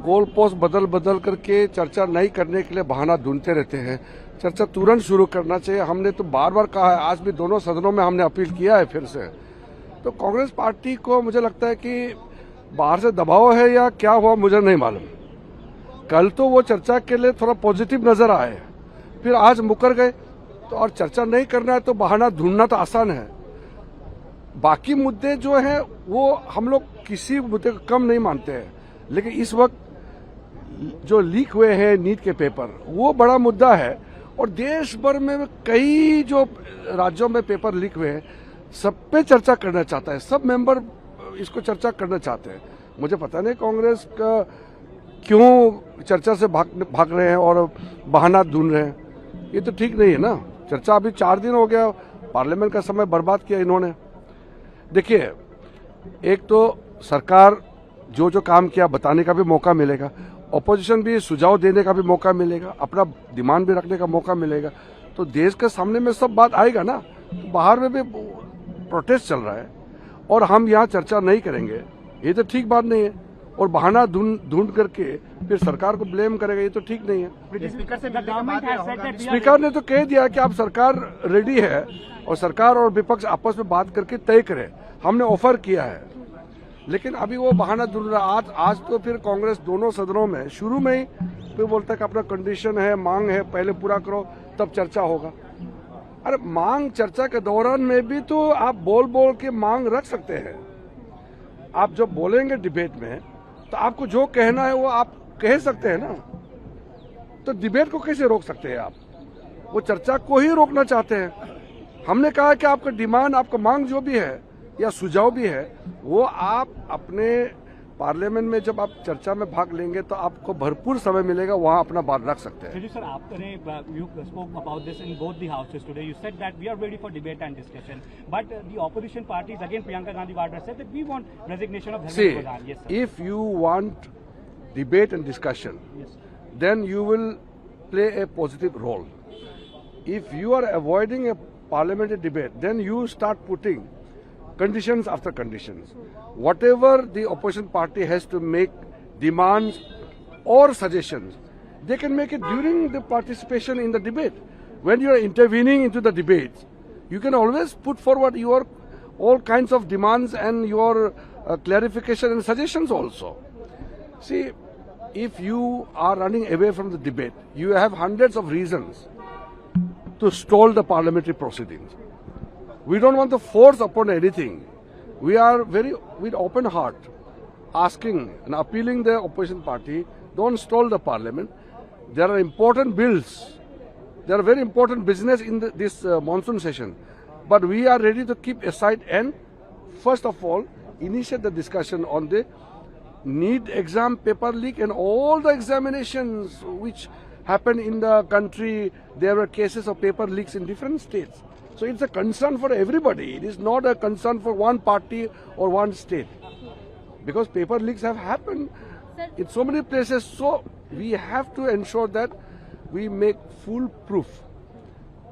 Goal post बदल बदल करके चर्चा नहीं करने के लिए बहाना ढूंढते रहते हैं। चर्चा तुरंत शुरू करना चाहिए। हमने तो बार बार कहा है, आज भी दोनों सदनों में हमने अपील किया है फिर से। तो कांग्रेस पार्टी को मुझे लगता है कि बाहर से दबाव है या क्या हुआ मुझे नहीं मालूम। कल तो वो चर्चा के लिए थोड़ा पॉजिटिव नजर आए, फिर आज मुकर गए। तो और चर्चा नहीं करना है तो बहाना ढूंढना तो आसान है। बाकी मुद्दे जो हैं वो हम लोग किसी मुद्दे को कम नहीं मानते हैं, लेकिन इस वक्त जो लीक हुए हैं नीट के पेपर वो बड़ा मुद्दा है। और देश भर में कई जो राज्यों में पेपर लीक हुए हैं सब पे चर्चा करना चाहता है, सब मेंबर इसको चर्चा करना चाहते हैं। मुझे पता नहीं कांग्रेस का क्यों चर्चा से भाग रहे हैं और बहाना ढूंढ रहे हैं। ये तो ठीक नहीं है ना। चर्चा अभी 4 दिन हो गया, पार्लियामेंट का समय बर्बाद किया इन्होंने। देखिए, एक तो सरकार जो जो काम किया बताने का भी मौका मिलेगा, ऑपोजिशन भी सुझाव देने का भी मौका मिलेगा, अपना डिमांड भी रखने का मौका मिलेगा। तो देश के सामने में सब बात आएगा ना। तो बाहर में भी प्रोटेस्ट चल रहा है और हम यहाँ चर्चा नहीं करेंगे, ये तो ठीक बात नहीं है। और बहाना ढूंढ करके फिर सरकार को ब्लेम करेगा, ये तो ठीक नहीं है। स्पीकर ने तो कह दिया कि आप सरकार रेडी है और सरकार और विपक्ष आपस में बात करके तय करें। हमने ऑफर किया है, लेकिन अभी वो बहाना ढूंढ रहा। आज तो फिर कांग्रेस दोनों सदनों में शुरू में ही फिर बोलता है कि अपना कंडीशन है, मांग है, पहले पूरा करो तब चर्चा होगा। अरे मांग चर्चा के दौरान में भी तो आप बोल बोल के मांग रख सकते हैं। आप जब बोलेंगे डिबेट में तो आपको जो कहना है वो आप कह सकते हैं ना। तो डिबेट को कैसे रोक सकते हैं आप? वो चर्चा को ही रोकना चाहते हैं। हमने कहा कि आपका डिमांड, आपका मांग जो भी है या सुझाव भी है वो आप अपने पार्लियामेंट में जब आप चर्चा में भाग लेंगे तो आपको भरपूर समय मिलेगा, वहां अपना बात रख सकते हैं। सर, आपने you spoke about this in both the houses today. You said that we are ready for debate and discussion, but the opposition parties, again Priyanka Gandhi Vadra said that we want resignation of Dharmendra Pradhan. Yes, sir. If you want debate and discussion, Yes, then you will play a positive role. If you are avoiding a parliamentary debate, then you start putting conditions after conditions. Whatever the opposition party has to make demands or suggestions, they can make it during the participation in the debate. When you are intervening into the debates, you can always put forward your all kinds of demands and your clarification and suggestions also. See, if you are running away from the debate, you have hundreds of reasons to stall the parliamentary proceedings. We don't want to force upon anything. We are very, with open heart, asking and appealing the opposition party, don't stall the parliament. There are important bills. There are very important business in this monsoon session. But we are ready to keep aside and, first of all, initiate the discussion on the NEET exam paper leak and all the examinations which happened in the country. There were cases of paper leaks in different states. So it's a concern for everybody. It is not a concern for one party or one state. Because paper leaks have happened in so many places. So we have to ensure that we make foolproof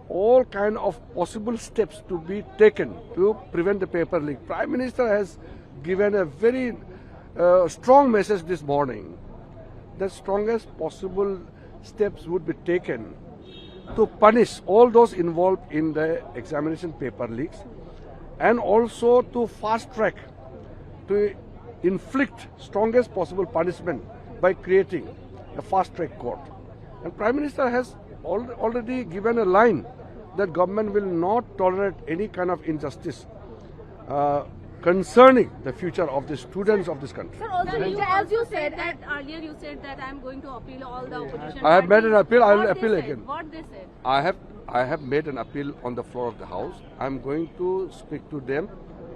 all kind of possible steps to be taken to prevent the paper leak. Prime Minister has given a very strong message this morning. The strongest possible steps would be taken to punish all those involved in the examination paper leaks and also to fast track, to inflict strongest possible punishment by creating a fast track court. And Prime Minister has already given a line that government will not tolerate any kind of injustice concerning the future of the students of this country. Sir, also, as you said that earlier, you said that I am going to appeal all the opposition. I have made an appeal. I will What appeal they said? again. What they said? I have made an appeal on the floor of the House. I am going to speak to them,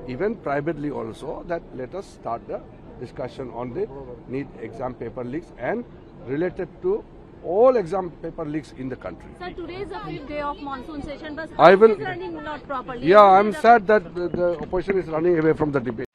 even privately also, that let us start the discussion on the NEET exam paper leaks and related to all exam paper leaks in the country. Sir, today is the 5th day of monsoon session, but I will. House is running not properly. Yeah, I am sad that the opposition is running away from the debate.